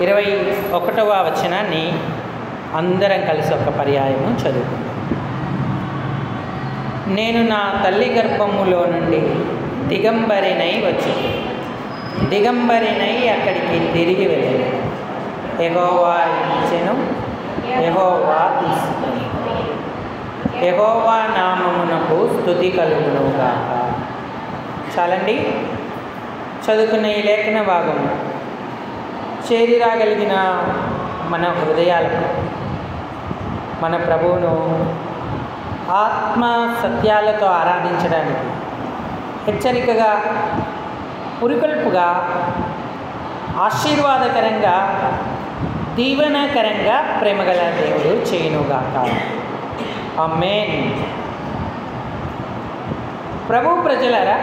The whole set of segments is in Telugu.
21వ వచనాన్ని అందరం కలిసి ఒక పర్యాయము చదువుకుందాం. నేను నా తల్లి గర్భములో నుండి దిగంబరినై వచ్చి దిగంబరినై అక్కడికి తిరిగి వెళ్ళాను. యెహోవా ఇచ్చెను, యెహోవా తీసుకొని, యెహోవా నామమునకు స్తుతి కలుగునుగాక. చాలండి. చదువుకున్న ఈ లేఖన భాగం చేరి రాగలిగిన మన హృదయాలకు మన ప్రభువును ఆత్మ సత్యాలతో ఆరాధించడానికి హెచ్చరికగా, పురికొల్పుగా, ఆశీర్వాదకరంగా, దీవెనకరంగా ప్రేమగల దేవుడు చేయునుగాక. ఆమేన్. ప్రభు ప్రజలారా,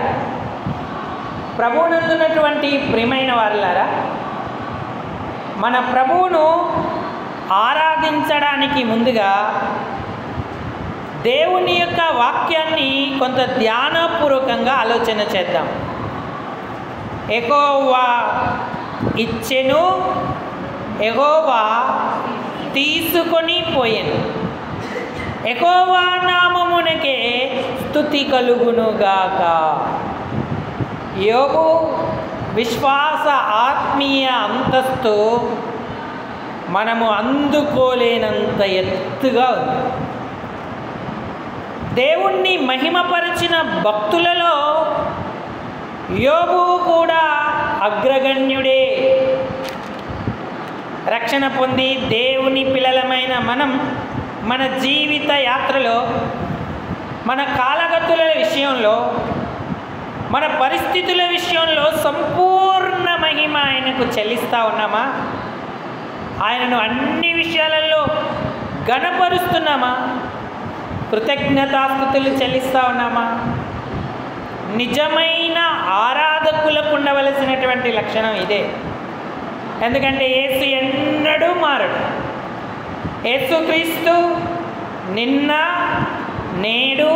ప్రభువునందున్నటువంటి ప్రియమైన వారులారా, మన ప్రభువును ఆరాధించడానికి ముందుగా దేవుని యొక్క వాక్యాన్ని కొంత ధ్యానపూర్వకంగా ఆలోచన చేద్దాం. యెహోవా ఇచ్చెను, యెహోవా తీసుకొని పోయెను, యెహోవా నామమునకే స్తుతి కలుగునుగాక. యోబు విశ్వాస ఆత్మీయ అంతస్తు మనము అందుకోలేనంత ఎత్తుగా ఉంది. దేవుణ్ణి మహిమపరిచిన భక్తులలో యోబు కూడా అగ్రగణ్యుడే. రక్షణ పొంది దేవుని పిల్లలమైన మనం మన జీవిత యాత్రలో, మన కాలగతుల విషయంలో, మన పరిస్థితుల విషయంలో సంపూర్ణ మహిమ ఆయనకు చెల్లిస్తూ ఉన్నామా? ఆయనను అన్ని విషయాలలో ఘనపరుస్తున్నామా? కృతజ్ఞతాస్తుతులు చెల్లిస్తూ ఉన్నామా? నిజమైన ఆరాధకులకు ఉండవలసినటువంటి లక్షణం ఇదే. ఎందుకంటే యేసు ఎన్నడూ మారడు. యేసుక్రీస్తు నిన్న, నేడు,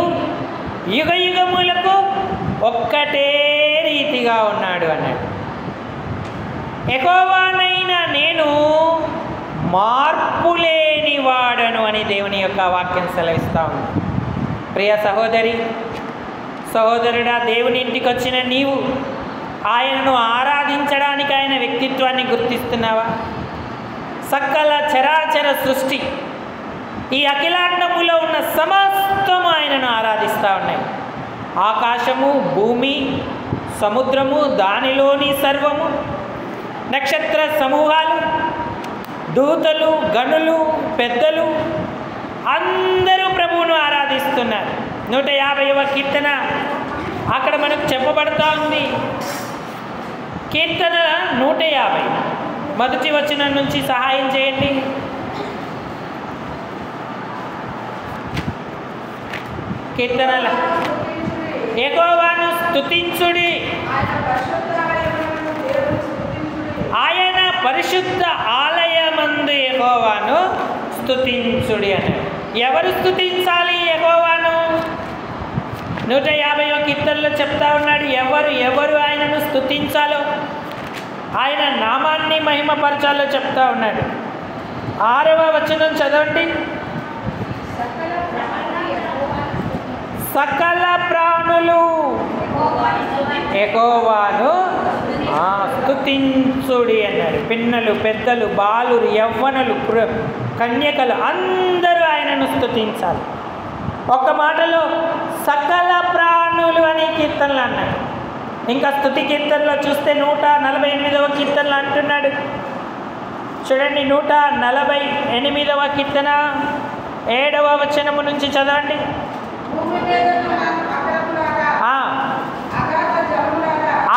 యుగయుగములకు ఒక్కటే రీతిగా ఉన్నాడు అన్నాడు. యెహోవానైన నేను మార్పు లేని వాడను అని దేవుని యొక్క వాక్యం సెలవిస్తూ ఉంది. ప్రియ సహోదరి, సహోదరుడా, దేవుని ఇంటికి వచ్చిన నీవు ఆయనను ఆరాధించడానికి ఆయన వ్యక్తిత్వాన్ని గుర్తిస్తున్నావా? సకల చరాచర సృష్టి, ఈ అఖిలాండములో ఉన్న సమస్తము ఆయనను ఆరాధిస్తూ ఉన్నాయి. ఆకాశము, భూమి, సముద్రము, దానిలోని సర్వము, నక్షత్ర సమూహాలు, దూతలు, గనులు, పెద్దలు అందరూ ప్రభువును ఆరాధిస్తున్నారు. 150వ కీర్తన అక్కడ మనకు చెప్పబడుతూ ఉంది. కీర్తన 150 మొదటి వచనం నుంచి సహాయం చేయండి. కీర్తనల యెహోవాను స్తుతించుడి, ఆయన పరిశుద్ధ ఆలయమందు యెహోవాను స్తుతించుడి అన్నాడు. ఎవరు స్తుతించాలి యెహోవాను? 150వ కీర్తనలో చెప్తా ఉన్నాడు ఎవరు ఆయనను స్తుతించాలో, ఆయన నామాన్ని మహిమపరచాలో చెప్తా ఉన్నాడు. 6వ వచనం చదవండి. సకల ప్రాణులు యెహోవాను స్తుతించుడి అన్నాడు. పిన్నలు, పెద్దలు, బాలురు, యవ్వనులు, కన్యకలు అందరూ ఆయనను స్తుతించాలి. ఒక్క మాటలో సకల ప్రాణులు అని కీర్తనలు అన్నాడు. ఇంకా స్తుతి కీర్తనలో చూస్తే 148వ కీర్తనలు అంటున్నాడు. చూడండి, 148వ కీర్తన 7వ వచనము నుంచి చదవండి.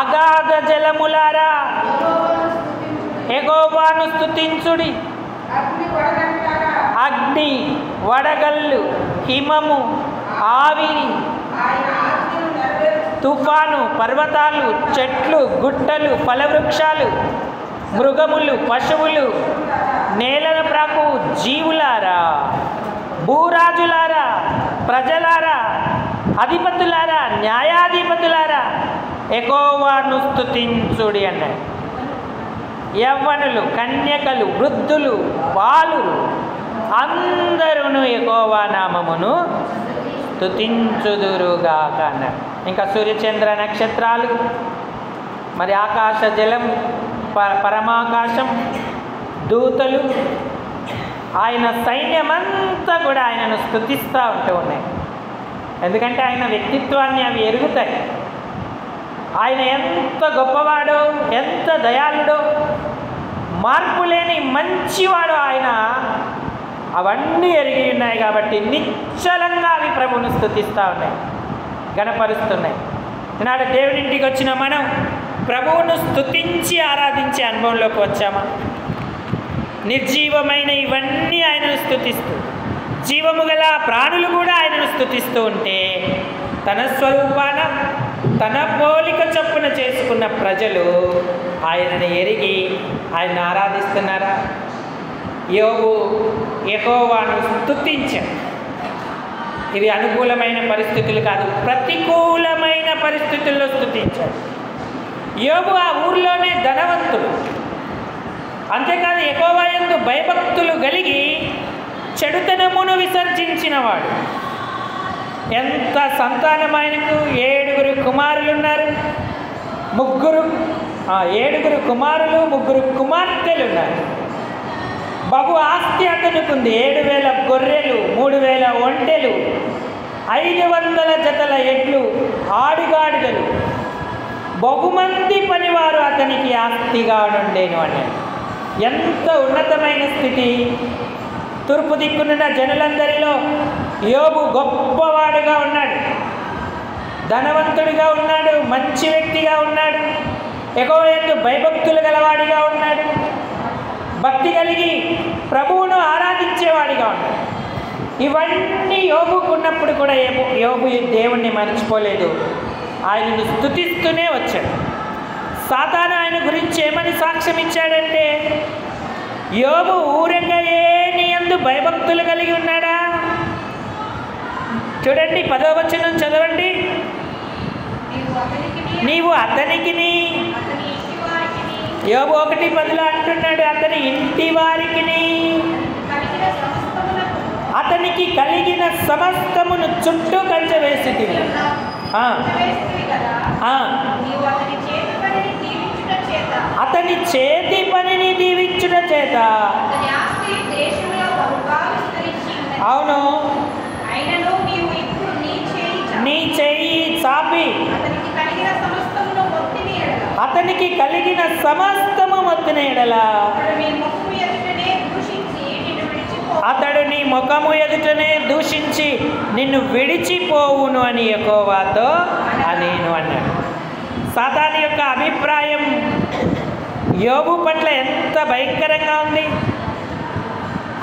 అగాధ జలములారా యెహోవాను స్తుతించుడి, అగ్ని, వడగళ్ళు, హిమము, ఆవిరి, తుఫాను, పర్వతాలు, చెట్లు, గుట్టలు, ఫలవృక్షాలు, మృగములు, పశువులు, నేలన ప్రాకు జీవులారా, భూరాజులారా, ప్రజలారా, అధిపతులారా, న్యాయాధిపతులారా యెహోవాను స్తుతించుడి అన్నాడు. యవ్వనులు, కన్యకలు, వృద్ధులు, బాలురు అందరూ యెహోవా నామమును స్తుతించుదురుగాక అన్నాడు. ఇంకా సూర్యచంద్ర నక్షత్రాలు, మరి ఆకాశ జలం, పరమాకాశం, దూతలు, ఆయన సైన్యమంతా కూడా ఆయనను స్తుతిస్తూ ఉన్నాయి. ఎందుకంటే ఆయన వ్యక్తిత్వాన్ని అవి ఎరుగుతాయి. ఆయన ఎంత గొప్పవాడో, ఎంత దయాళుడో, మార్పు లేని మంచివాడో ఆయన, అవన్నీ ఎరిగి ఉన్నాయి కాబట్టి నిశ్చలంగా అవి ప్రభువును స్తుతిస్తూ ఉన్నాయి, గణపరుస్తున్నాయి. ఈనాడు దేవుని ఇంటికి వచ్చిన మనం ప్రభువును స్తుతించి ఆరాధించే అనుభవంలోకి వచ్చామా? నిర్జీవమైన ఇవన్నీ ఆయనను స్తుతిస్తూ, జీవము గల ప్రాణులు కూడా ఆయనను స్తుతిస్తూ ఉంటే, తన స్వరూపాన తన పోలిక చొప్పున చేసుకున్న ప్రజలు ఆయనను ఎరిగి ఆయన ఆరాధిస్తున్నారా? యోబు యెహోవాను స్తుతించాడు. ఇవి అనుకూలమైన పరిస్థితులు కాదు, ప్రతికూలమైన పరిస్థితుల్లో స్తుతించాడు. యోబు ఆ ఊర్లోనే ధనవంతుడు, అంతేకాదు యెహోవా యందు భయభక్తులు కలిగి చెడుతనమును విసర్జించినవాడు. ఎంత సంతానం ఆయనకు! 7 కుమారులు ఉన్నారు, 7 కుమారులు, 3 కుమార్తెలు ఉన్నారు. బహు ఆస్తి అతనుకుంది. 7,000 గొర్రెలు, 3,000 ఒంటెలు, 500 జతల ఎడ్లు, ఆడుగాడిదలు, బహుమంది పనివారు అతనికి ఆస్తిగా నుండేను అన్నాడు. ఎంత ఉన్నతమైన స్థితి! తూర్పు దిక్కునున్న జనులందరిలో యోబు గొప్పవాడుగా ఉన్నాడు, ధనవంతుడిగా ఉన్నాడు, మంచి వ్యక్తిగా ఉన్నాడు, యెహోవా యందు భయభక్తులు గలవాడిగా ఉన్నాడు, భక్తి కలిగి ప్రభువును ఆరాధించేవాడిగా ఉన్నాడు. ఇవన్నీ యోబుకు ఉన్నప్పుడు కూడా యోబు దేవుణ్ణి మర్చిపోలేదు, ఆయనను స్తుతిస్తూనే వచ్చాడు. సాతాను ఆయన గురించి ఏమని సాక్ష్యం ఇచ్చాడంటే, యోబు ఊరంగా నీ యందు భయభక్తులు కలిగి ఉన్నాడా? చూడండి 10వ వచనం చదవండి. నీవు అతనికిని, యోబు 1:10 అంటున్నాడు, అతని ఇంటి వారికిని, అతనికి కలిగిన సమస్తమును చుట్టూ కంచె వేసితివి. అతని చేతి పనిని దీవించుట చేత. అవును, నీ చెయ్యి చాపి అతనికి కలిగిన సమస్తము మొత్తిన ఎడల అతడు నీ ముఖము ఎదుటనే దూషించి నిన్ను విడిచిపోవును అని యెహోవాతో అనేను అన్నాడు. సాతాను యొక్క అభిప్రాయం యోబు పట్ల ఎంత భయంకరంగా ఉంది.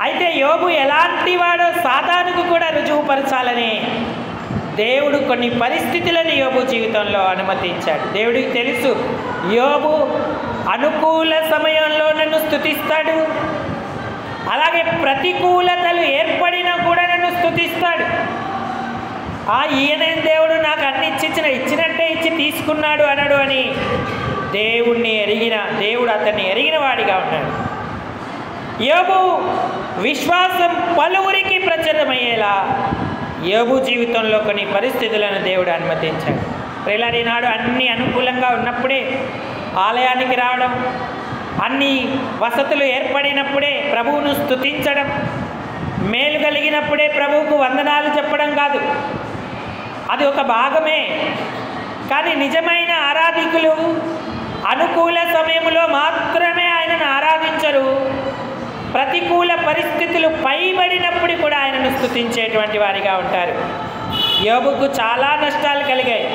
అయితే యోబు ఎలాంటి వాడో సాతానుకు కూడా రుజువుపరచాలని దేవుడు కొన్ని పరిస్థితులను యోబు జీవితంలో అనుమతించాడు. దేవుడికి తెలుసు, యోబు అనుకూల సమయంలో నన్ను స్తుతిస్తాడు, అలాగే ప్రతికూలతలు ఏర్పడినా కూడా నన్ను స్తుతిస్తాడు. ఈయనేం దేవుడు నాకు అన్ని ఇచ్చినట్టే ఇచ్చి తీసుకున్నాడు అనడు అని దేవుడు అతన్ని ఎరిగిన వాడిగా ఉన్నాడు. యోబు విశ్వాసం పలువురికి ప్రచురమయ్యేలా యోబు జీవితంలో కొన్ని పరిస్థితులను దేవుడు అనుమతించాడు. ప్రియులారా, నాడు అన్ని అనుకూలంగా ఉన్నప్పుడే ఆలయానికి రావడం, అన్ని వసతులు ఏర్పడినప్పుడే ప్రభువును స్తుతించడం, మేలు కలిగినప్పుడే ప్రభువుకు వందనాలు చెప్పడం కాదు, అది ఒక భాగమే. కానీ నిజమైన ఆరాధికులు అనుకూల సమయంలో మాత్రమే ఆయనను ఆరాధించరు, ప్రతికూల పరిస్థితులు పైబడినప్పుడు కూడా ఆయనను స్తుతించేటువంటి వారిగా ఉంటారు. యోబుకు చాలా నష్టాలు కలిగాయి.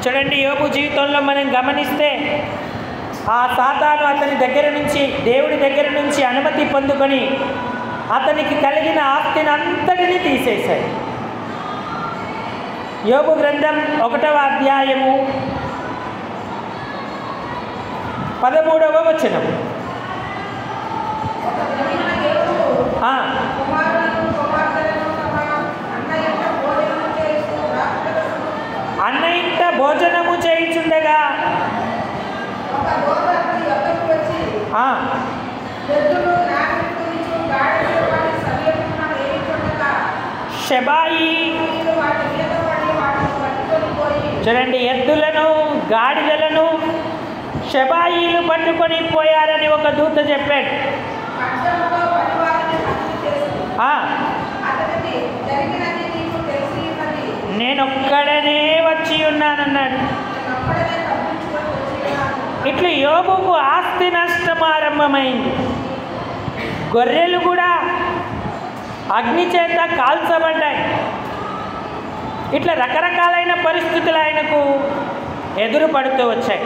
చూడండి, యోబు జీవితంలో మనం గమనిస్తే ఆ సాతాను అతని దగ్గర నుంచి, దేవుడి దగ్గర నుంచి అనుమతి పొందుకొని అతనికి కలిగిన ఆస్తిని అంతటినీ తీసేశాడు. యోబు గ్రంథం 1వ అధ్యాయము 13వ వచనం. అన్న ఇంట భోజనము చేయుచుండగా షెబాయి చూడండి, ఎద్దులను గాడిదలను షెబాయిలు పట్టుకొని పోయారని ఒక దూత చెప్పాడు. నేనొక్కడనే వచ్చి ఉన్నానన్నాడు. ఇట్లా యోబుకు ఆస్తి నష్టం ఆరంభమైంది. గొర్రెలు కూడా అగ్ని చేత కాల్చబడ్డాయి. ఇట్లా రకరకాలైన పరిస్థితులు ఆయనకు ఎదురు పడుతూ వచ్చాయి.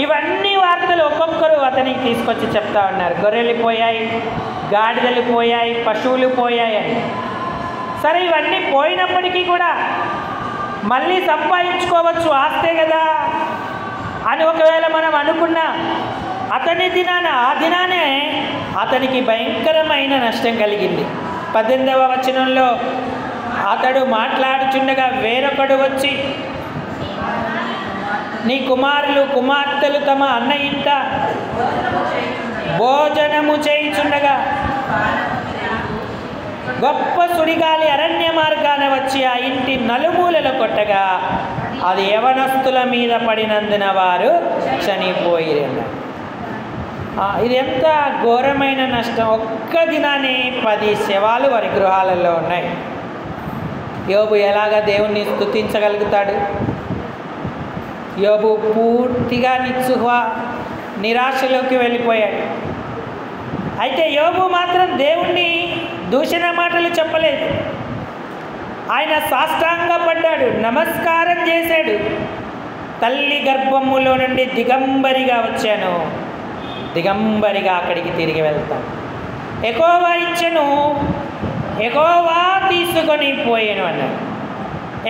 ఇవన్నీ వార్తలు ఒక్కొక్కరు అతనికి తీసుకొచ్చి చెప్తా ఉన్నారు. గొర్రెలు పోయాయి, గాడిదలు పోయాయి, పశువులు పోయాయి అని. సరే, ఇవన్నీ పోయినప్పటికీ కూడా మళ్ళీ సంపాదించుకోవచ్చు, ఆస్తే కదా అని ఒకవేళ మనం అనుకున్నా, అతని దినాన ఆ దినానే అతనికి భయంకరమైన నష్టం కలిగింది. 18వ వచనంలో అతడు మాట్లాడుచుండగా వేరొకడు వచ్చి, నీ కుమారులు కుమార్తెలు తమ అన్న ఇంట భోజనము చేయుచుండగా గొప్ప సుడిగాలి అరణ్య మార్గాన వచ్చి ఆ ఇంటి నలుమూలలో కొట్టగా అది యవనస్తుల మీద పడినందున వారు చనిపోయిరన్నారు. ఇది ఎంత ఘోరమైన నష్టం! ఒక్క దినాన్ని 10 శవాలు వారి గృహాలలో ఉన్నాయి. యోబు ఎలాగ దేవుణ్ణి స్తుతించగలుగుతాడు? యోబు పూర్తిగా నిరాశలోకి వెళ్ళిపోయాడు. అయితే యోబు మాత్రం దేవుణ్ణి దూషణ మాటలు చెప్పలేదు. ఆయన సాష్టాంగపడ్డాడు, నమస్కారం చేశాడు. తల్లి గర్భములో నుండి దిగంబరిగా వచ్చాను, దిగంబరిగా అక్కడికి తిరిగి వెళ్తాను. యెహోవా ఇచ్చెను, యెహోవా తీసుకొని పోయాను అన్నాడు.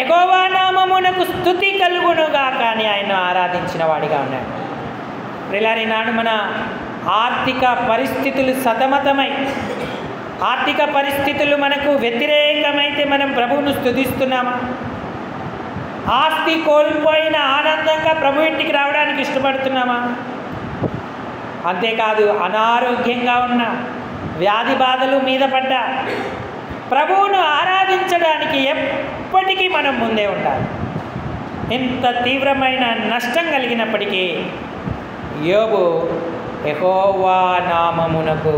యెహోవా నామమునకు స్తుతి కలుగునుగా, కానీ ఆయన ఆరాధించిన వాడిగా ఉన్నాడు. ప్రియులారా, నాడు మన ఆర్థిక పరిస్థితులు సతమతమై, ఆర్థిక పరిస్థితులు మనకు వ్యతిరేకమైతే మనం ప్రభువును స్తుతిస్తున్నామా? ఆస్తి కోల్పోయిన ఆనందంగా ప్రభు ఇంటికి రావడానికి ఇష్టపడుతున్నామా? అంతేకాదు, అనారోగ్యంగా ఉన్న, వ్యాధి బాధలు మీద పడ్డ ప్రభువును ఆరాధించడానికి ఎప్పటికీ మనం ముందే ఉండాలి. ఎంత తీవ్రమైన నష్టం కలిగినప్పటికీ యోబు యెహోవా నామమునకు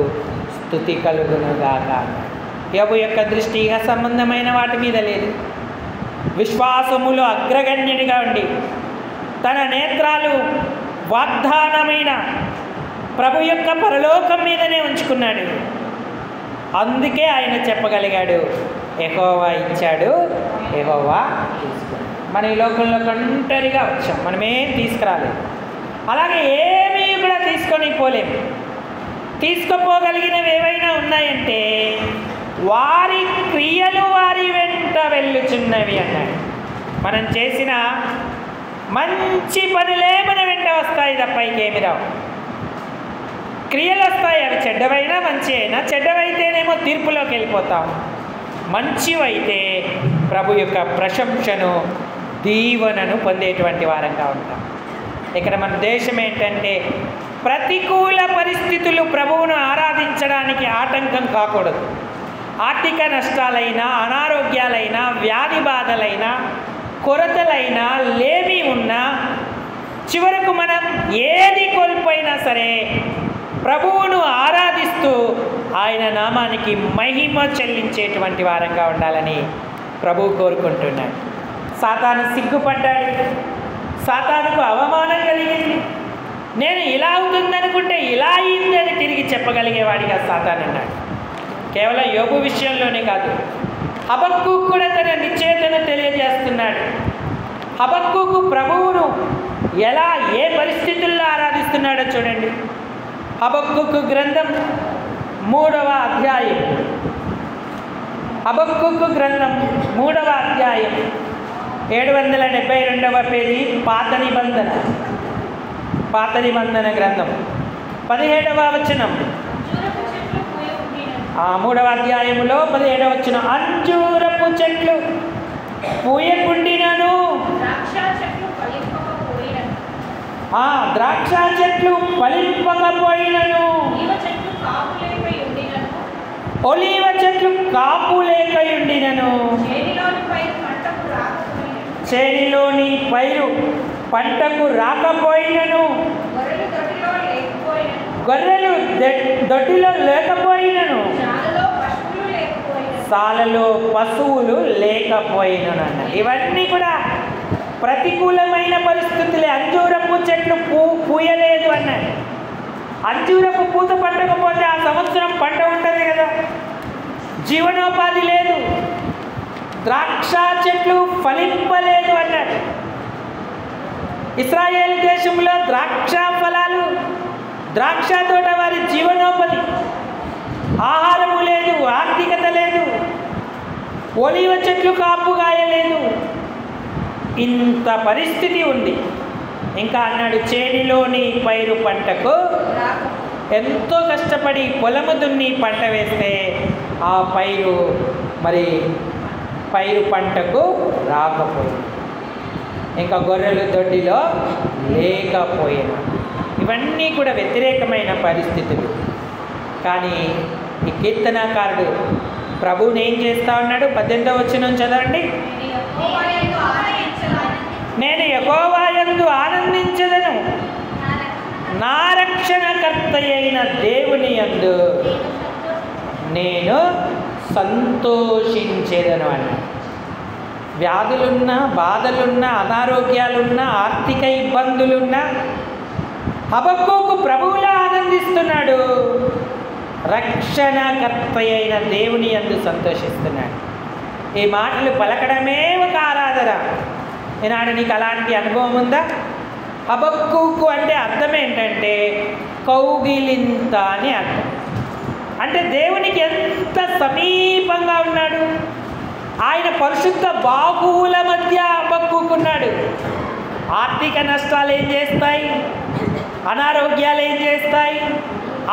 స్తుతి కలుగునుగాక. యోబు యొక్క దృష్టి ఇహ సంబంధమైన వాటి మీద లేదు. విశ్వాసములో అగ్రగణ్యుడిగా ఉండి తన నేత్రాలు వాగ్దానమైన ప్రభు యొక్క పరలోకం మీదనే ఉంచుకున్నాడు. అందుకే ఆయన చెప్పగలిగాడు, యెహోవా ఇచ్చాడు, యెహోవా తీసుకున్నాడు. మన ఈ లోకంలో ఒంటరిగా వచ్చాం, మనమేం తీసుకురాలేదు. అలాగే ఏమీ కూడా తీసుకొని పోలేము. తీసుకుపోగలిగినవి ఏవైనా ఉన్నాయంటే వారి క్రియలు వారి వెంట వెళ్ళుచున్నవి అన్నాడు. మనం చేసిన మంచి పనులే మన వెంట వస్తాయి తప్ప ఇంకేమి రావు. క్రియలు వస్తాయి, అవి చెడ్డవైనా మంచి అయినా. చెడ్డవైతేనేమో తీర్పులోకి వెళ్ళిపోతాం, మంచివైతే ప్రభు యొక్క ప్రశంసను, దీవెనను పొందేటువంటి వారంగా ఉంటాం. ఇక్కడ మన దేశం ఏంటంటే ప్రతికూల పరిస్థితులు ప్రభువును ఆరాధించడానికి ఆటంకం కాకూడదు. ఆర్థిక నష్టాలైనా, అనారోగ్యాలైనా, వ్యాధి బాధలైనా, కొరతలైనా, లేమి ఉన్నా, చివరకు మనం ఏది కోల్పోయినా సరే ప్రభువును ఆరాధిస్తూ ఆయన నామానికి మహిమ చెల్లించేటువంటి వారంగా ఉండాలని ప్రభువు కోరుకుంటున్నాడు. సాతాను సిగ్గుపడ్డాడు, సాతానుకు అవమానం కలిగింది. నేను ఇలా అవుతుందనుకుంటే ఇలా అయింది అని తిరిగి చెప్పగలిగేవాడిగా సాతాను అన్నాడు. కేవలం యోబు విషయంలోనే కాదు, హబక్కూకు కూడా తన నిశ్చయతను తెలియజేస్తున్నాడు. హబక్కూకు ప్రభువును ఎలా, ఏ పరిస్థితుల్లో ఆరాధిస్తున్నాడో చూడండి. హబక్కూకు గ్రంథం 3వ అధ్యాయం, హబక్కూకు గ్రంథం 3వ అధ్యాయం 772వ పేజీ, పాత నిబంధన గ్రంథం 17వ వచనం. 3వ అధ్యాయములో 17వ వచనం, అంజూరపు చెట్లు పూయకుండినను ద్రాక్ష చెట్లు ఫలింపకపోయినను, ఒలీవ చెట్లు కాపు లేకయుండినను, చేనిలోని పైరు పంటకు రాకపోయినను, గొర్రెలు దొడ్డిలో లేకపోయినను, సాలలో పశువులు లేకపోయినను అన్నారు. ఇవన్నీ కూడా ప్రతికూలమైన పరిస్థితులే. అంజూరపు చెట్లు పూయలేదు అన్నారు. అంజూరపు పూత పట్టకపోతే ఆ సంవత్సరం పంట ఉంటుంది కదా, జీవనోపాధి లేదు. ద్రాక్ష చెట్లు ఫలింపలేదు అన్నాడు. ఇశ్రాయేలు దేశంలో ద్రాక్ష ఫలాలు, ద్రాక్ష తోట వారి జీవనోపాధి. ఆహారము లేదు, ఆర్థికత లేదు, ఒలివ చెట్లు కాపు కాయలేదు. ఇంత పరిస్థితి ఉంది. ఇంకా అన్నాడు, చేనిలోని పైరు పంటకు ఎంతో కష్టపడి పొలము దున్ని పంట వేస్తే ఆ పైరు పంటకు రాకపోయింది. ఇంకా గొర్రెలు దొడ్డిలో లేకపోయినా. ఇవన్నీ కూడా వ్యతిరేకమైన పరిస్థితులు. కానీ ఈ కీర్తనాకారుడు ప్రభువుని ఏం చేస్తా ఉన్నాడు? 18వ వచనం చదవండి. నేను యెహోవా యందు ఆనందించెదను, నా రక్షణకర్త అయిన దేవుని యందు నేను సంతోషించేదను అన్నాడు. వ్యాధులున్నా, బాధలున్నా, అనారోగ్యాలున్నా, ఆర్థిక ఇబ్బందులున్నా హబక్కూకు ప్రభువులా ఆనందిస్తున్నాడు. రక్షణకర్త అయిన దేవుని యందు సంతోషిస్తున్నాడు. ఈ మాటలు పలకడమే ఒక ఆరాధన. ఈనాడు నీకు అలాంటి అనుభవం ఉందా? హబక్కూకు అంటే అర్థం ఏంటంటే కౌగిలింత అని అర్థం. అంటే దేవునికి ఎంత సమీపంగా ఉన్నాడు. ఆయన పరిశుద్ధ బాహువుల మధ్య హబక్కూకున్నాడు. ఆర్థిక నష్టాలు ఏం చేస్తాయి? అనారోగ్యాలు ఏం చేస్తాయి?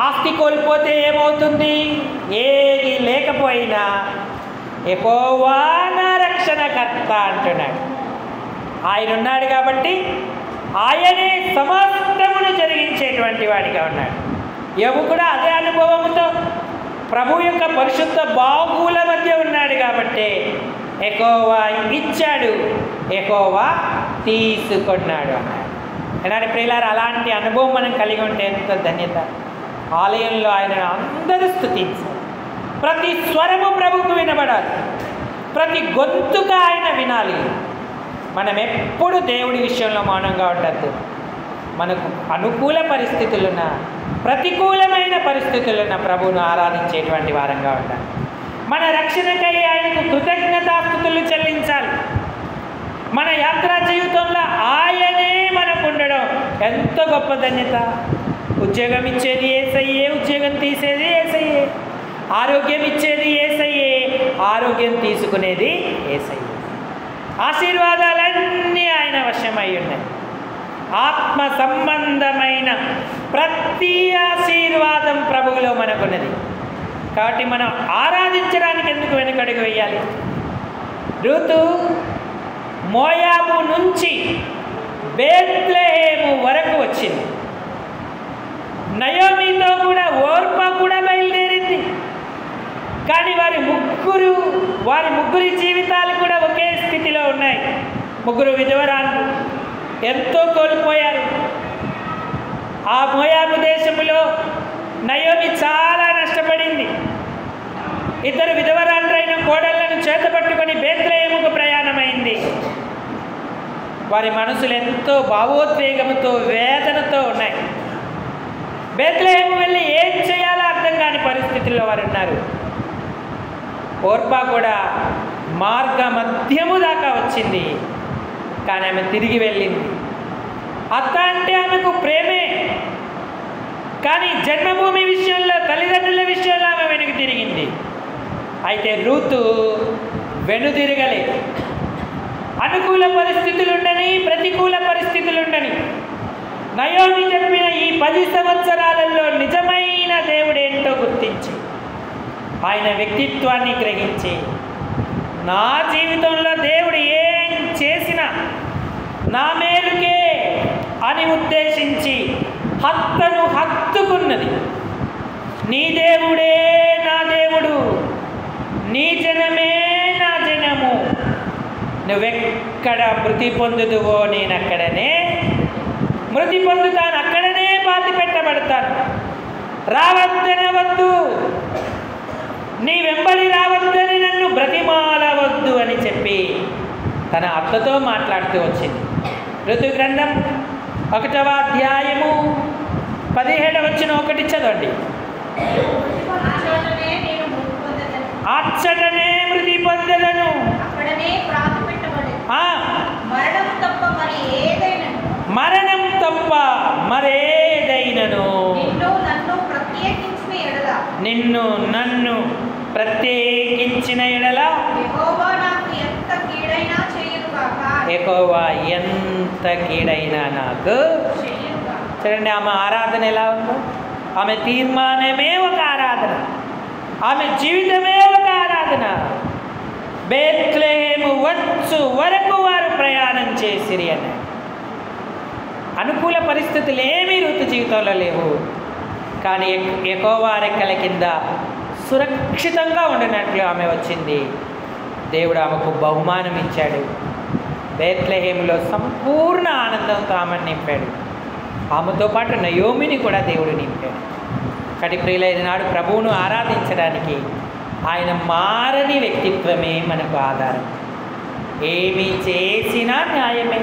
ఆస్తి కోల్పోతే ఏమవుతుంది? ఏది లేకపోయినా యెహోవా నా రక్షణకర్త అంటున్నాడు. ఆయన ఉన్నాడు కాబట్టి ఆయనే సమస్తమును జరిగించేటువంటి వాడిగా ఉన్నాడు. యోబు కూడా అదే అనుభవంతో ప్రభు యొక్క పరిశుద్ధ బాహువుల మధ్య ఉన్నాడు కాబట్టి యెహోవా ఇచ్చాడు, యెహోవా తీసుకున్నాడు అన్నాడు. ఈనాడు ప్రియులారా, అలాంటి అనుభవం మనం కలిగి ఉంటే ఎంత ధన్యత. ఆలయంలో ఆయన అందరూ స్తుతించారు. ప్రతి స్వరము ప్రభుకు వినబడాలి, ప్రతి గొంతుగా ఆయన వినాలి. మనం ఎప్పుడు దేవుడి విషయంలో మౌనంగా ఉండద్దు. మనకు అనుకూల పరిస్థితులున్నా, ప్రతికూలమైన పరిస్థితులున్న ప్రభువును ఆరాధించేటువంటి వారంగా ఉండాలి. మన రక్షణకై ఆయనకు కృతజ్ఞతాస్తుతులు చెల్లించాలి. మన యాత్రా జీవితంలో ఆయనే మనకు ఉండడం ఎంత గొప్ప ధన్యత. ఉద్యోగం ఇచ్చేది యేసయ్యే, ఉద్యోగం తీసేది యేసయ్యే. ఆరోగ్యం ఇచ్చేది యేసయ్యే, ఆరోగ్యం తీసుకునేది యేసయ్యే. ఆశీర్వాదాలన్నీ ఆయన వశమై ఉన్నాయి. ఆత్మ సంబంధమైన ప్రతి ఆశీర్వాదం ప్రభువులో మనకున్నది. కాబట్టి మనం ఆరాధించడానికి ఎందుకు వెనుకడుగు వేయాలి? రూతు మోయాబు నుంచి బేత్లెహేము వరకు వచ్చింది. నయోమితో కూడా ఓర్పా కూడా బయలుదేరింది. కానీ వారి ముగ్గురి జీవితాలు కూడా ఒకే స్థితిలో ఉన్నాయి. ముగ్గురు విధవరాలు ఎంతో కోల్పోయారు. ఆ మోయాబు దేశంలో నయోమి చాలా నష్టపడింది. ఇద్దరు విధవరాండ్రైన కోడళ్లను చేతపట్టుకొని బేత్లెహేముకు ప్రయాణమైంది. వారి మనసులు ఎంతో భావోద్వేగంతో, వేదనతో ఉన్నాయి. బేత్లెహేము వెళ్ళి ఏం చేయాలో అర్థం కాని పరిస్థితుల్లో వారు ఉన్నారు. ఓర్పా కూడా మార్గ మధ్యము దాకా వచ్చింది, కానీ ఆమె తిరిగి వెళ్ళింది. అత్త అంటే ఆమెకు ప్రేమే, కానీ జన్మభూమి విషయంలో, తల్లిదండ్రుల విషయంలో ఆమె వెనుక తిరిగింది. అయితే రూతు వెనుదిరగలేదు. అనుకూల పరిస్థితులుండని, ప్రతికూల పరిస్థితులుండని నయోమి చెప్పిన ఈ 10 సంవత్సరాలలో నిజమైన దేవుడేంటో గుర్తించి, ఆయన వ్యక్తిత్వాన్ని గ్రహించి, నా జీవితంలో దేవుడు ఏం చేసినా నా మేలుకే అని ఉద్దేశించి హత్తను హత్తుకున్నది. నీ దేవుడే నా దేవుడు, నీ జనమే నా జనము, నువ్వెక్కడ మృతి పొందుదువో నేనక్కడనే మృతి పొందుతాను, అక్కడనే పాతి పెట్టబడతాను. రావద్దనవద్దు, నీ వెంబడి రావద్దని నన్ను బ్రతిమాలవద్దు అని చెప్పి తన అత్తతో మాట్లాడుతూ వచ్చింది. ఋతు గ్రంథం 1వ అధ్యాయము 17వ వచనం 1 చదవండి. అచ్చటనే మృతి పొందలను, మరణం తప్ప మరేదైనను నిన్ను నన్ను ప్రత్యేకించిన ఎడల యెహోవా ఎంత కీడైనా నాకు. చూడండి ఆమె ఆరాధన ఎలా ఉందో. ఆమె తీర్మానమే ఒక ఆరాధన, ఆమె జీవితమే ఒక ఆరాధన. బేత్లెహేము వచ్చు వరకు వారు ప్రయాణం చేసిరి అని. అనుకూల పరిస్థితులు ఏమీ ఋతు జీవితంలో లేవు, కానీ యెహోవా రెక్కల కింద సురక్షితంగా ఉండినట్లు ఆమె వచ్చింది. దేవుడు ఆమెకు బహుమానం ఇచ్చాడు. బేత్లెహేములో సంపూర్ణ ఆనందంతో ఆమెను నింపాడు. ఆమెతో పాటు నయోమిని కూడా దేవుడు నింపాడు. కటి ప్రియులైన నాడు ప్రభువును ఆరాధించడానికి ఆయన మారని వ్యక్తిత్వమే మనకు ఆధారం. ఏమి చేసినా న్యాయమే.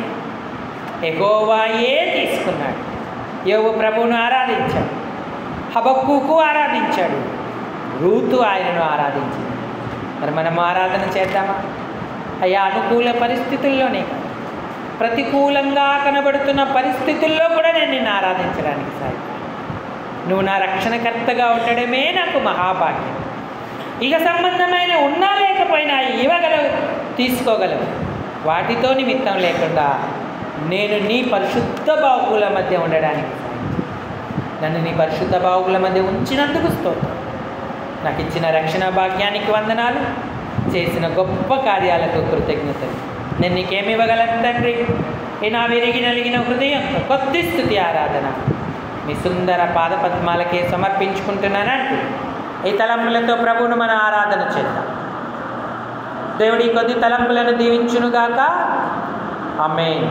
యెహోవాయే తీసుకున్నాడు. యోబు ప్రభువును ఆరాధించాడు, హబక్కూకు ఆరాధించాడు, రూతు ఆయనను ఆరాధించింది. మరి మనం ఆరాధన చేద్దామా? అయ్యా అనుకూల పరిస్థితుల్లోనే, ప్రతికూలంగా కనబడుతున్న పరిస్థితుల్లో కూడా నేను నిన్ను ఆరాధించడానికి సాధ్యం. నువ్వు నా రక్షణకర్తగా ఉండడమే నాకు మహాభాగ్యం. ఇక సంబంధమైన ఉన్నా లేకపోయినా ఇవ్వగలవు, తీసుకోగలవు. వాటితో నిమిత్తం లేకుండా నేను నీ పరిశుద్ధ బాహువుల మధ్య ఉండడానికి నన్ను నీ పరిశుద్ధ బాహువుల మధ్య ఉంచినందుకు స్తోత్రం. నాకు ఇచ్చిన రక్షణ భాగ్యానికి వందనాలు, చేసిన గొప్ప కార్యాలకు కృతజ్ఞతలు. నేను నీకేమి ఇవ్వగలను తండ్రి? ఈ నా విరిగి నలిగిన హృదయంతో కొద్ది స్తుతి ఆరాధన మీ సుందర పాదపద్మాలకే సమర్పించుకుంటున్నానంటూ ఈ తలంపులతో ప్రభువును మన ఆరాధన చేద్దాం. దేవుడి కొద్ది తలంపులను దీవించునుగాక. ఆమేన్.